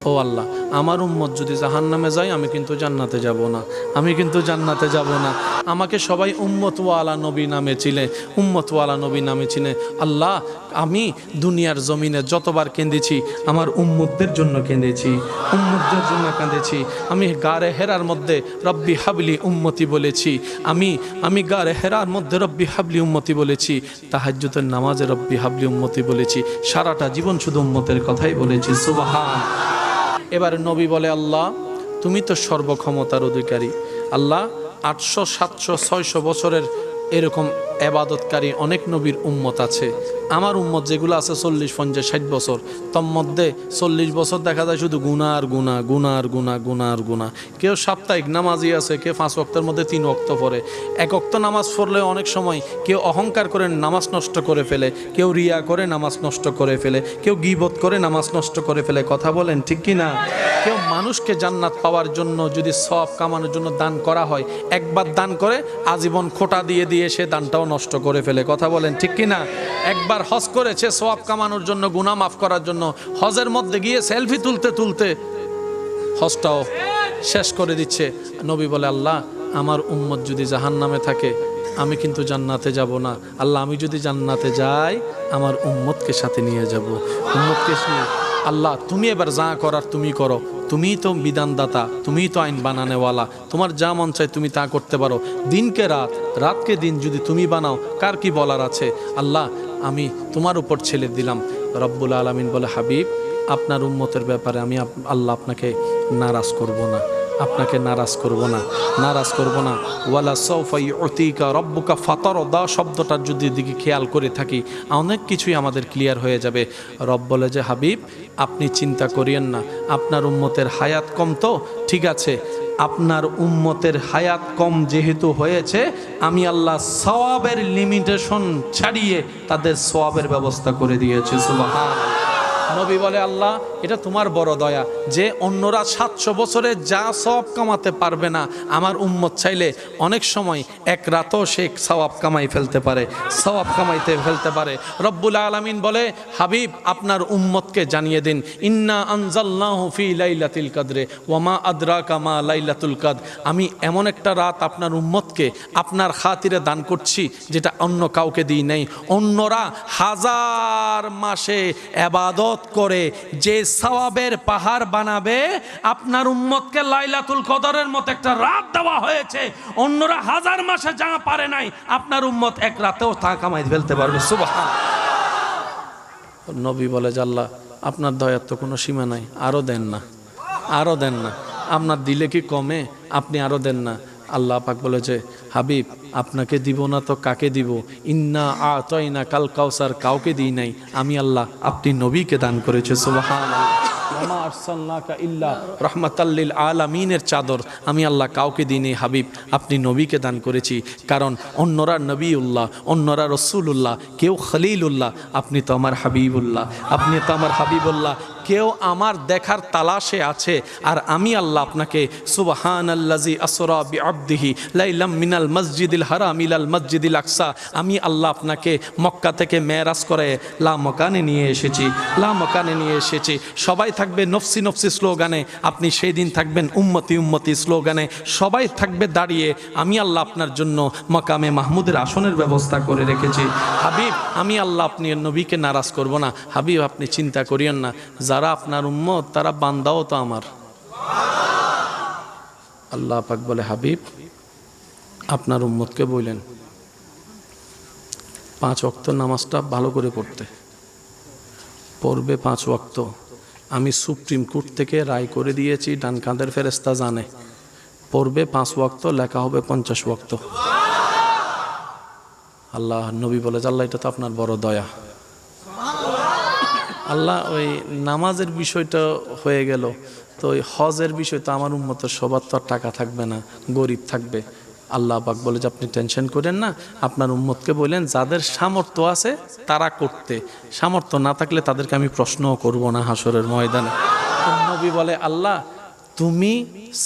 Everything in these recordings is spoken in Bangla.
ও আল্লাহ, আমার উম্মত যদি জাহান্নামে যায় আমি কিন্তু জান্নাতে যাব না, আমি কিন্তু জান্নাতে যাব না। আমাকে সবাই উম্মতওয়ালা নবী নামে চিনে, উম্মতওয়ালা নবী নামে চিনে। আল্লাহ, আমি দুনিয়ার জমিনে যতবার কেঁদেছি আমার উম্মতদের জন্য কেঁদেছি, উম্মতদের জন্য কাঁদেছি। আমি গারে হেরার মধ্যে রব্বি হাবলি উম্মতি বলেছি, আমি গারে হেরার মধ্যে রব্বি হাবলি উম্মতি বলেছি, তাহাজ্জুদের নামাজে রব্বি হাবলি উম্মতি বলেছি। সারাটা জীবন শুধু উম্মতের কথাই বলেছি। সুবহান। এবার নবী বলে, আল্লাহ তুমি তো সর্বক্ষমতার অধিকারী। আল্লাহ 800, 700, 600 বছরের এরকম এবাদতকারী অনেক নবীর উম্মত আছে। আমার উম্মত যেগুলো আছে 40, 50, 60 বছর, তোর মধ্যে 40 বছর দেখা যায় শুধু গুনার গুনাহ, গুনার গুনাহ, গুনার গুনাহ। কেউ সাপ্তাহিক নামাজি আছে, কেউ 5 ওয়াক্তের মধ্যে 3 ওয়াক্ত পড়ে। 1 ওয়াক্ত নামাজ পড়লে অনেক সময় কেউ অহংকার করে নামাজ নষ্ট করে ফেলে, কেউ রিয়া করে নামাজ নষ্ট করে ফেলে, কেউ গীবত করে নামাজ নষ্ট করে ফেলে। কথা বলেন ঠিক কি না? কেউ মানুষকে জান্নাত পাওয়ার জন্য যদি সওয়াব কামানোর জন্য দান করা হয়, একবার দান করে আজীবন খোঁটা দিয়ে দিয়ে সে দানটাও নষ্ট করে ফেলে। কথা বলেন ঠিক কি না? একবার হজ করেছে সওয়াব কামানোর জন্য, গুনাহ মাফ করার জন্য, হজের মধ্যে গিয়ে সেলফি তুলতে তুলতে হজটাও শেষ করে দিচ্ছে। নবী বলে, আল্লাহ আমার উম্মত যদি জাহান্নামে থাকে আমি কিন্তু জান্নাতে যাব না। আল্লাহ আমি যদি জান্নাতে যাই আমার উম্মতকে সাথে নিয়ে যাব, উম্মতকে নিয়ে। আল্লাহ তুমি এবার যা করার তুমি করো, তুমিই তো বিধানদাতা, তুমিই তো আইন বানানেওয়ালা, তোমার যা মন চায় তুমি তা করতে পারো। দিনকে রাত, রাতকে দিন যদি তুমি বানাও কার কি বলার আছে? আল্লাহ আমি তোমার উপর ছেড়ে দিলাম। রব্বুল আলামিন বলে, হাবিব আপনার উম্মতের ব্যাপারে আমি আল্লাহ আপনাকে নারাজ করব না, আপনাকে নারাজ করব না, নারাজ করব না। ওয়ালা সাউফা ইউতিকা রব্বুকা ফাতারদা শব্দটার যদি দিকে খেয়াল করে থাকি অনেক কিছুই আমাদের ক্লিয়ার হয়ে যাবে। রব বলে যে, হাবিব আপনি চিন্তা করিয়েন না, আপনার উম্মতের হায়াত কম তো ঠিক আছে, আপনার উম্মতের হায়াত কম যেহেতু হয়েছে আমি আল্লাহ সওয়াবের লিমিটেশন ছাড়িয়ে তাদের সওয়াবের ব্যবস্থা করে দিয়েছি। সুবহানাল্লাহ। নবী বলে, আল্লাহ এটা তোমার বড় দয়া যে অন্যরা 700 বছরে যা সওয়াব কামাতে পারবে না আমার উম্মত চাইলে অনেক সময় এক রাতও সে সওয়াব কামাই ফেলতে পারে, সওয়াব কামাইতে ফেলতে পারে। রব্বুল আলামিন বলে, হাবিব আপনার উম্মতকে জানিয়ে দিন, ইন্না আনজালনাহু ফি লাইলাতুল কদরে ওয়া মা আদরাকা মা লাইলাতুল কদর। আমি এমন একটা রাত আপনার উম্মতকে আপনার খাতিরে দান করছি যেটা অন্য কাউকে দিই নাই। অন্যরা 1000 মাসে ইবাদত করে যে সওয়াবের পাহাড় বানাবে, আপনার উম্মতকে লাইলাতুল কদরের মতো একটা রাত দেওয়া হয়েছে। অন্যরা 1000 মাসে যা পারে নাই আপনার উম্মত এক রাতেও তা কামাই ফেলতে পারবে। সুবহানাল্লাহ। নবী বলে, আল্লাহ আপনার দয়ার তো কোনো সীমা নাই, আরো দেন না, আরো দেন না, আপনার দিলে কি কমে, আপনি আরো দেন না। আল্লাহ পাক বলেছে, হাবিব আপনাকে দিব না তো কাকে দিব? ইন্না আতাইনা কাল কাউসার কাউকে দিই নাই, আমি আল্লাহ আপনি নবীকে দান করেছে। সুবহানাল্লাহ। ওয়া আরসালনাকা ইল্লা রাহমাতাল লিল আলামিনের চাদর আমি আল্লাহ কাউকে দিই নাই, হাবিব আপনি নবীকে দান করেছি। কারণ অন্যরা নবীউল্লাহ, অন্যরা রসুলুল্লাহ, কেউ খলিলুল্লাহ, আপনি তো আমার হাবিবুল্লাহ, আপনি তো আমার হাবিবুল্লাহ। কেউ আমার দেখার তালাশে আছে আর আমি আল্লাহ আপনাকে সুবহানাল্লাযী আসরা বিআবদিহি লাইলাম মিনাল মসজিদিল হারাম ইলাল মসজিদিল আকসা, আমি আল্লাহ আপনাকে মক্কা থেকে মেরাজ করে লা মকানে নিয়ে এসেছি, লা মকানে নিয়ে এসেছি। সবাই থাকবে নফসি নফসি স্লোগানে, আপনি সেই দিন থাকবেন উম্মতি উম্মতি স্লোগানে। সবাই থাকবে দাঁড়িয়ে, আমি আল্লাহ আপনার জন্য মকামে মাহমুদের আসনের ব্যবস্থা করে রেখেছি। হাবিব আমি আল্লাহ আপনি নবীকে নারাজ করব না। হাবিব আপনি চিন্তা করিয়েন না, যারা আপনার উম্মত তারা বান্দাও তো আমার। আল্লাহ পাক বলে, হাবিব আপনার উম্মতকে বললেন 5 ওয়াক্ত নামাজটা ভালো করে পড়বে 5 ওয়াক্ত। আমি সুপ্রিম কোর্ট থেকে রায় করে দিয়েছি, ডান কাঁধের ফেরেশতা জানে, পড়বে 5 ওয়াক্ত, লেখা হবে 50 ওয়াক্ত। আল্লাহ নবী বলে, আল্লাহ এটা তো আপনার বড় দয়া। আল্লাহ ওই নামাজের বিষয়টা হয়ে গেল, তো ওই হজের বিষয় তো আমার উম্মতের সবার তো আর টাকা থাকবে না, গরিব থাকবে। আল্লাহ পাক বলে যে আপনি টেনশন করেন না, আপনার উম্মতকে বললেন যাদের সামর্থ্য আছে তারা করতে, সামর্থ্য না থাকলে তাদেরকে আমি প্রশ্নও করব না হাসরের ময়দানে। নবী বলে, আল্লাহ তুমি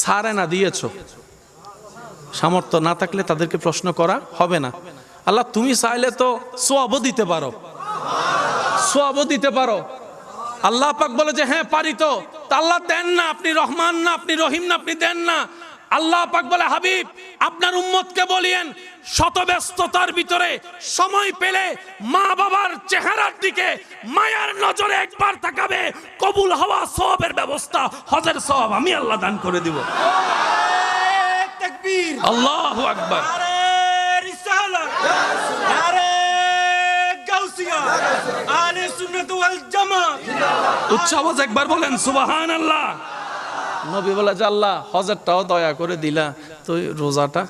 সারে না দিয়েছ, সামর্থ্য না থাকলে তাদেরকে প্রশ্ন করা হবে না। আল্লাহ তুমি চাইলে তো সওয়াবও দিতে পারো, সওয়াবও দিতে পারো। আল্লাহ পাক বলে যে হ্যাঁ পারি তো, তা আল্লাহ দেন না, আপনি রহমান না, আপনি রহিম না, আপনি দেন না। আল্লাহ পাক বলে, হাবিব আপনার উম্মতকে বলিয়েন শত ব্যস্ততার ভিতরে সময় পেলে মা বাবার চেহারার দিকে মায়ার নজরে একবার তাকাবে, কবুল হওয়া সওয়াবের ব্যবস্থা, হজের সওয়াব আমি আল্লাহ দান করে দিব। তাকবীর, আল্লাহু আকবার। নারে রিসালাত, নারে গাউসিয়া, আহলে সুন্নাত ওয়াল জামাত। উচ্চ আওয়াজ একবার বলেন সুবহানাল্লাহ। নবী বলে যে আল্লাহ হজরটাও দয়া করে দিলা, তো রোজাটা?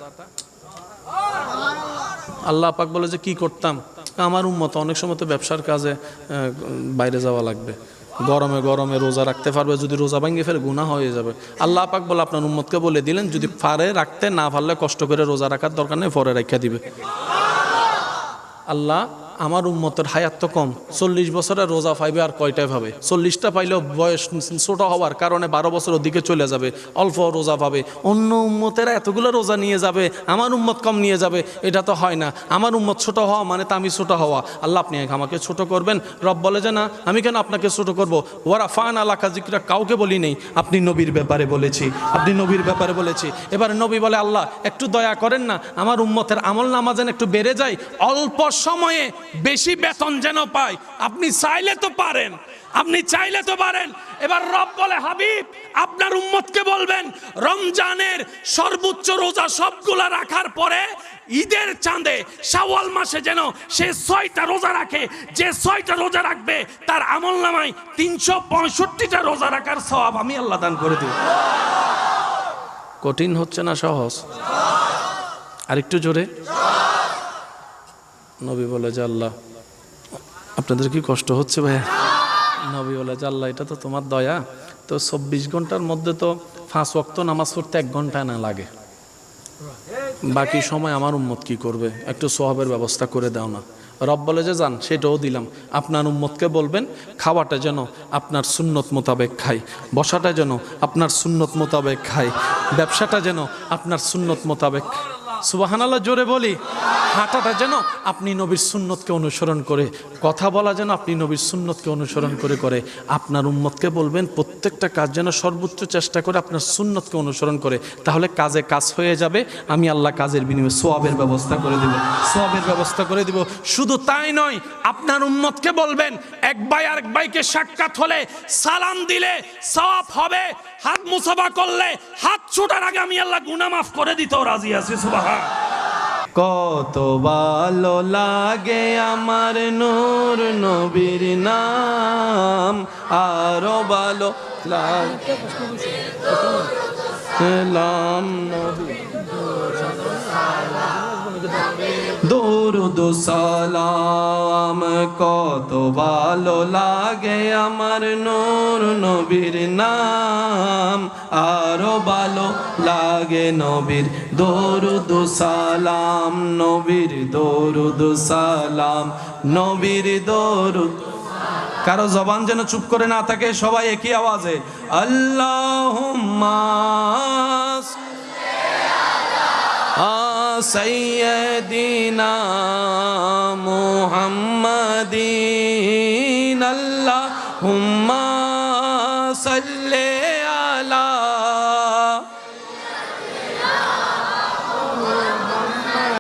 আল্লাহ পাক বলে যে কি করতাম, আমার উম্মত অনেক সময় তো ব্যবসার কাজে বাইরে যাওয়া লাগবে, গরমে গরমে রোজা রাখতে পারবে, যদি রোজা ভাঙিয়ে ফেলে গুনাহ হয়ে যাবে। আল্লাহ পাক বলে আপনার উম্মতকে বলে দিলেন যদি পারে রাখতে, না পারলে কষ্ট করে রোজা রাখার দরকার নেই, পরে রাখা দিবে। আল্লাহ আমার উম্মতের হায়াত তো কম, 40 বছরের রোজা পাইবে আর কয়টায় পাবে? 40টা পাইলেও বয়স ছোট হওয়ার কারণে 12 বছরের দিকে চলে যাবে, অল্প রোজা পাবে। অন্য উম্মতেরা এতগুলো রোজা নিয়ে যাবে, আমার উম্মত কম নিয়ে যাবে, এটা তো হয় না। আমার উম্মত ছোট হওয়া মানে তো আমি ছোট হওয়া। আল্লাহ আপনি আমাকে ছোট করবেন? রব বলে যে না, আমি কেন আপনাকে ছোট করব? ওরা ফান আলাকা জিকরা কাউকে বলি নেই, আপনি নবীর ব্যাপারে বলেছি, আপনি নবীর ব্যাপারে বলেছি। এবার নবী বলে আল্লাহ একটু দয়া করেন না, আমার উম্মতের আমল নামা যেন একটু বেড়ে যায়, অল্প সময়ে বেশি বেতন যেন পায়। আপনি চাইলে তো পারেন, আপনি চাইলে তো পারেন। এবার রব বলে হাবিব আপনার উম্মতকে বলবেন রমজানের সর্বোচ্চ রোজা সবগুলা রাখার পরে ঈদের চাঁদে শাওয়াল মাসে যেন সে 6টা রোজা রাখে, যে 6টা রোজা রাখবে তার আমল নামায় 365টা রোজা রাখার সওয়াব আমি আল্লাহ দান করে দেব। কঠিন হচ্ছে না সহজ? আরেকটু জোরে। নবী বলে যে আল্লাহ আপনাদের কি কষ্ট হচ্ছে ভাই? নবী বলে যে আল্লাহ এটা তো তোমার দয়া, তো 24 ঘন্টার মধ্যে তো 5 ওয়াক্ত নামাজ পড়তে 1 ঘন্টা না লাগে, বাকি সময় আমার উম্মত কি করবে? একটু সওয়াবের ব্যবস্থা করে দাও না। রব বলে যে যান, সেটাও দিলাম। আপনার উম্মতকে বলবেন খাওয়াটা যেন আপনার সুন্নত মোতাবেক খাই, বসাটা যেন আপনার সুন্নত মোতাবেক খাই, ব্যবসাটা যেন আপনার সুন্নত মোতাবেক, সুবহানাল্লাহ জোরে বলি, হাঁটাটা যেন আপনি নবীর সুন্নতকে অনুসরণ করে, কথা বলা যেন আপনি নবীর সুন্নতকে অনুসরণ করে করে। আপনার উম্মতকে বলবেন প্রত্যেকটা কাজ যেন সর্বোচ্চ চেষ্টা করে আপনার সুন্নতকে অনুসরণ করে, তাহলে কাজে কাজ হয়ে যাবে। আমি আল্লাহ কাজের বিনিময়ে সওয়াবের ব্যবস্থা করে দেব, সওয়াবের ব্যবস্থা করে দেব। শুধু তাই নয়, আপনার উম্মতকে বলবেন এক ভাই আরেক ভাইকে সাক্ষাৎ হলে সালাম দিলে সওয়াব হবে, হাত মুসাফা করলে হাত ছোটার আগে আমি আল্লাহ গুনাহ মাফ করে দিতেও রাজি আছি। সুবহান। কত ভালো লাগে আমার নূর নবীর নাম, আরো ভালো লাগে দরুদ সালাম, কত ভালো লাগে আমার নূর নবীর নাম, আরো ভালো লাগে নবীর দরুদ সালাম, নবীর দরুদ সালাম, নবীর দরুদ। কারো জবান যেন চুপ করে না থাকে, সবাই একই আওয়াজে আল্লাহুম্মা সাইয়্যিদিনা মুহাম্মাদিন, আল্লাহুম্মা